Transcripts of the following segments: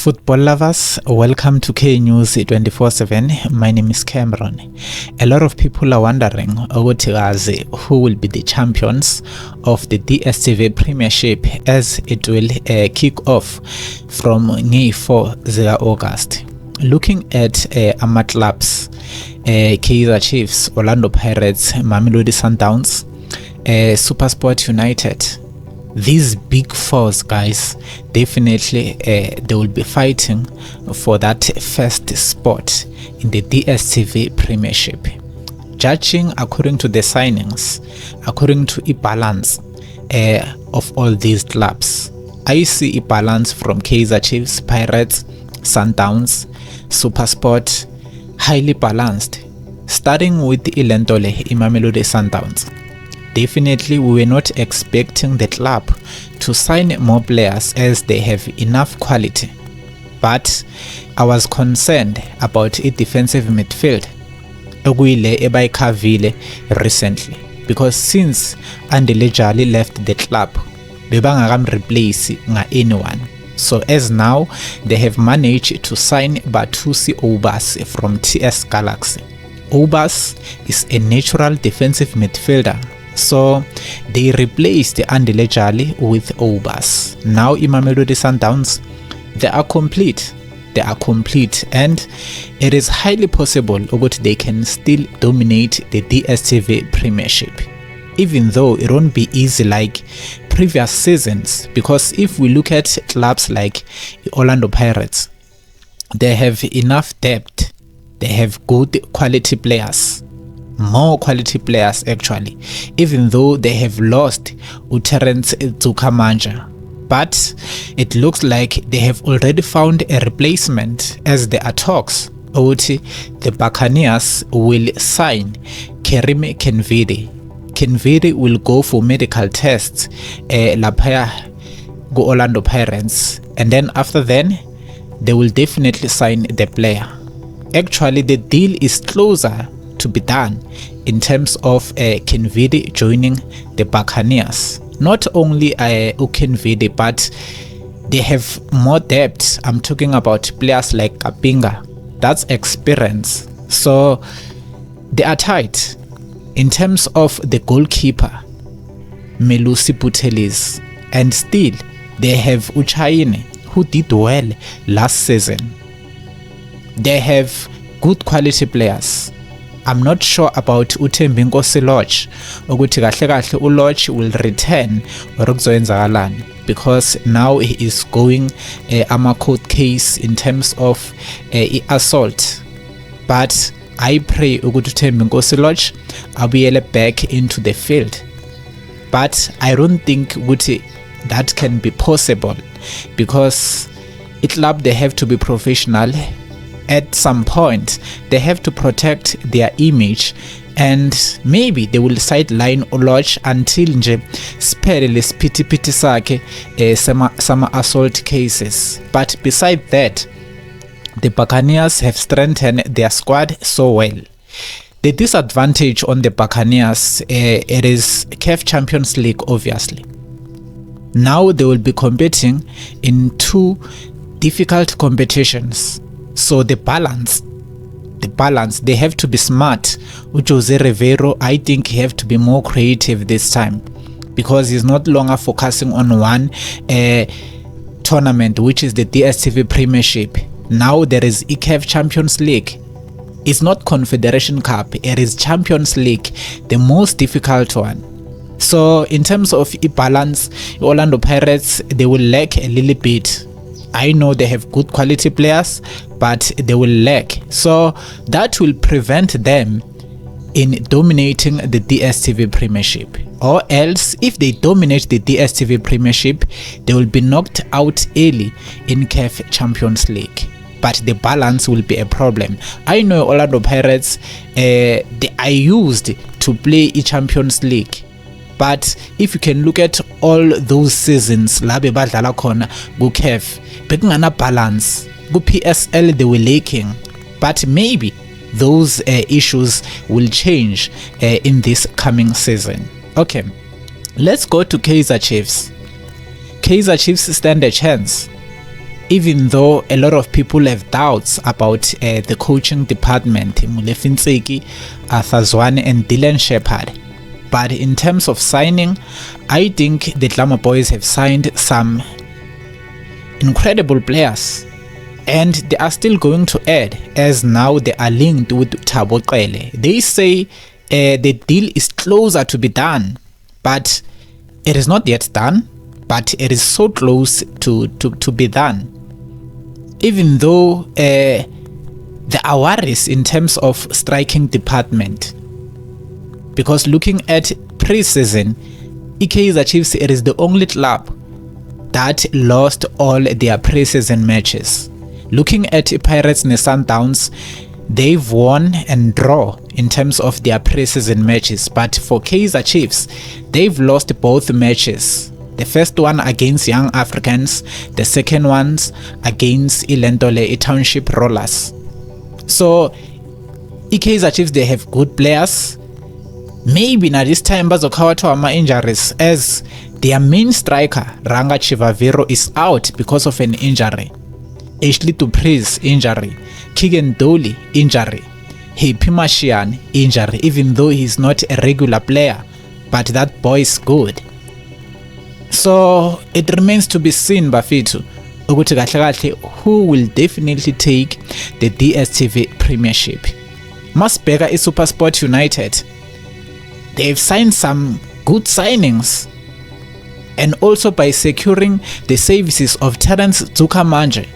Football lovers, welcome to K News 24/7. My name is Cameron. A lot of people are wondering who will be the champions of the DStv Premiership as it will kick off from 4 August. Looking at our clubs, Kaizer Chiefs, Orlando Pirates, Mamelodi Sundowns, SuperSport United. These big fours, guys, definitely they will be fighting for that first spot in the DStv Premiership. Judging according to the signings, according to a balance of all these clubs, I see a balance from Kaizer Chiefs, Pirates, Sundowns, SuperSport, highly balanced. Starting with Ilentole, Mamelodi Sundowns. Definitely, we were not expecting the club to sign more players as they have enough quality. But I was concerned about a defensive midfield recently, because since Andile Jali left the club, they didn't replace anyone. So as now, they have managed to sign Batusi Obas from TS Galaxy. Obas is a natural defensive midfielder. So they replaced Andile Jali with Obas. Now Mamelodi Sundowns, they are complete, and it is highly possible that they can still dominate the DStv Premiership, even though it won't be easy like previous seasons, because if we look at clubs like Orlando Pirates, they have enough depth, they have good quality players, more quality players actually, even though they have lost Terence Zukamanja. But it looks like they have already found a replacement, as there are talks the Buccaneers will sign Kerime Kenvidi. Kenvidi will go for medical tests go Orlando Pirates, and then after then they will definitely sign the player. Actually, the deal is closer to be done in terms of Kenvidi joining the Buccaneers. Not only Kenvidi, but they have more depth. I'm talking about players like Kapinga. That's experience. So they are tight. In terms of the goalkeeper, Melusi Butelis, and still they have Uchaine, who did well last season. They have good quality players. I'm not sure about Uthembi Nkosi Lodge, ukuthi kahle kahle uLodge will return or kuzoyenzakalani, because now he is going a court case in terms of assault. But I pray ukuthi Uthembi Nkosi Lodge abuyele back into the field. But I don't think ukuthi that can be possible, because a club, they have to be professional. At some point they have to protect their image, and maybe they will sideline Lodge until nje siphele lesiphithiphithi sakhe sama assault cases. But beside that, the Buccaneers have strengthened their squad so well. The disadvantage on the Buccaneers, it is CAF Champions League, obviously. Now they will be competing in two difficult competitions. So the balance, they have to be smart. Jose Rivero, I think he have to be more creative this time, because he's not longer focusing on one tournament, which is the DStv Premiership. Now there is CAF Champions League. It's not Confederation Cup, it is Champions League, the most difficult one. So in terms of balance, Orlando Pirates, they will lack a little bit. I know they have good quality players, but they will lack. So that will prevent them in dominating the DStv Premiership. Or else, if they dominate the DStv Premiership, they will be knocked out early in CAF Champions League. But the balance will be a problem. I know Orlando Pirates, they are used to play a Champions League. But if you can look at all those seasons, labe badlala khona ku CAF, bekungana balance. Ku PSL they were lacking. But maybe those issues will change in this coming season. Okay, let's go to Kaizer Chiefs. Kaizer Chiefs stand a chance. even though a lot of people have doubts about the coaching department, Molefi Ntseki, Arthur Zwane and Dylan Shepherd. But in terms of signing, I think the Glamour Boys have signed some incredible players, and they are still going to add, as now they are linked with Thabo Qele. They say the deal is closer to be done, but it is not yet done, but it is so close to be done. Even though there are worries in terms of striking department, because looking at pre-season, Kaizer Chiefs, it is the only club that lost all their pre-season matches. Looking at Pirates and Sundowns, they've won and draw in terms of their pre-season matches, but for Kaizer Chiefs, they've lost both matches. The first one against Young Africans, the second one's against Ilentole Township Rollers. So Kaizer Chiefs, they have good players. Maybe now this time bazokhawa to ama injuries, as their main striker Ranga Chivaviro is out because of an injury. Ashley Dupree's injury, Keegan Dolly injury, Happy Mashian injury, even though he's not a regular player, but that boy is good. So it remains to be seen, Bafethu, ukuthi kahle kahle who will definitely take the DStv Premiership. Masibheka iSuperSport United, they've signed some good signings, and also by securing the services of Terence Dzukamanje.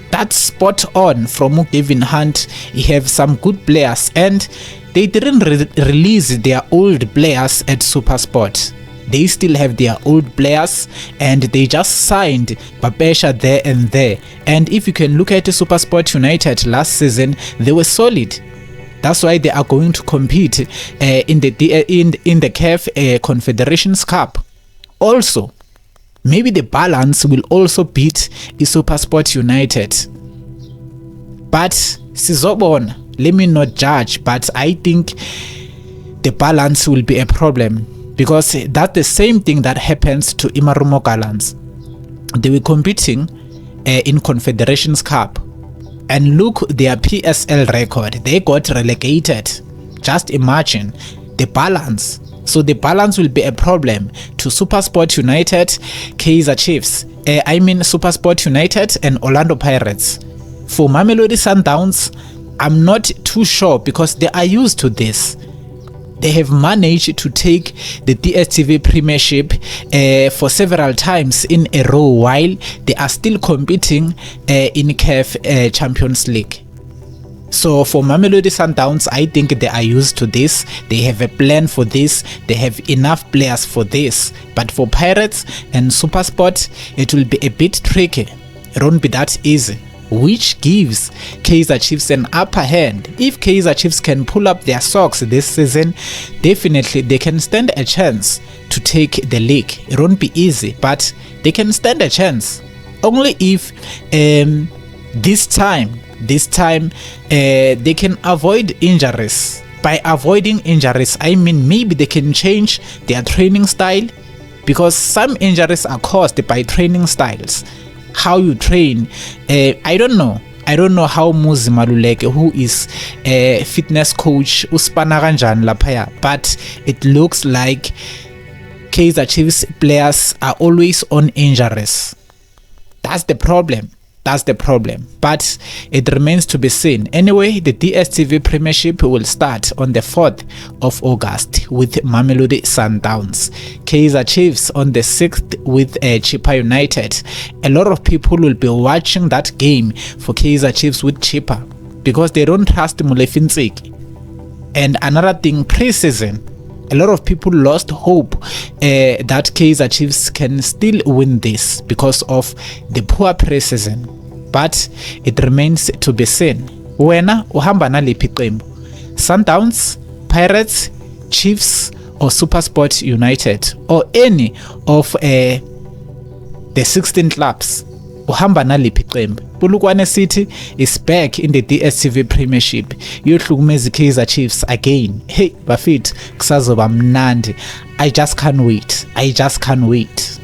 That's spot on from Kevin Hunt. He have some good players, and they didn't release their old players at SuperSport. They still have their old players, and they just signed Babesha there and there. And if you can look at SuperSport United last season, they were solid. That's why they are going to compete in the CAF Confederations Cup. Also, maybe the balance will also beat SuperSport United. But Sizobon, let me not judge, but I think the balance will be a problem, because that's the same thing that happens to Imarumo Gallants. They were competing in Confederations Cup, and look their PSL record. They got relegated. Just imagine the balance. So the balance will be a problem to SuperSport United, Kaizer Chiefs, SuperSport United and Orlando Pirates. For Mamelodi Sundowns, I'm not too sure, because they are used to this. They have managed to take the DStv Premiership for several times in a row, while they are still competing in CAF Champions League. So for Mamelodi Sundowns, I think they are used to this. They have a plan for this. They have enough players for this. But for Pirates and SuperSport, it will be a bit tricky. It won't be that easy, which gives Kaizer Chiefs an upper hand. If Kaizer Chiefs can pull up their socks this season, definitely they can stand a chance to take the league. It won't be easy, but they can stand a chance. Only if this time they can avoid injuries. By avoiding injuries, I mean maybe they can change their training style, because some injuries are caused by training styles. How you train, I don't know how Muzi Maluleke, who is a fitness coach, uspana kanjani laphaya, but it looks like Kaizer Chiefs players are always on injuries. That's the problem. But it remains to be seen. Anyway, the DStv Premiership will start on the 4th of August with Mamelodi Sundowns. Kaizer Chiefs on the 6th with Chippa United. A lot of people will be watching that game for Kaizer Chiefs with Chippa, because they don't trust Molefi Ntseki. And another thing, pre-season, a lot of people lost hope that Kaizer Chiefs can still win this because of the poor pre-season. But it remains to be seen. Wena uhamba naliphi qembu? Sundowns, Pirates, Chiefs or SuperSport United, or any of the 16 clubs? Uhamba naliphi qembu? Polokwane City is back in the DStv Premiership. Yohlukumeza Kaizer Chiefs again. Hey bafethu, kusazoba mnandi. I just can't wait.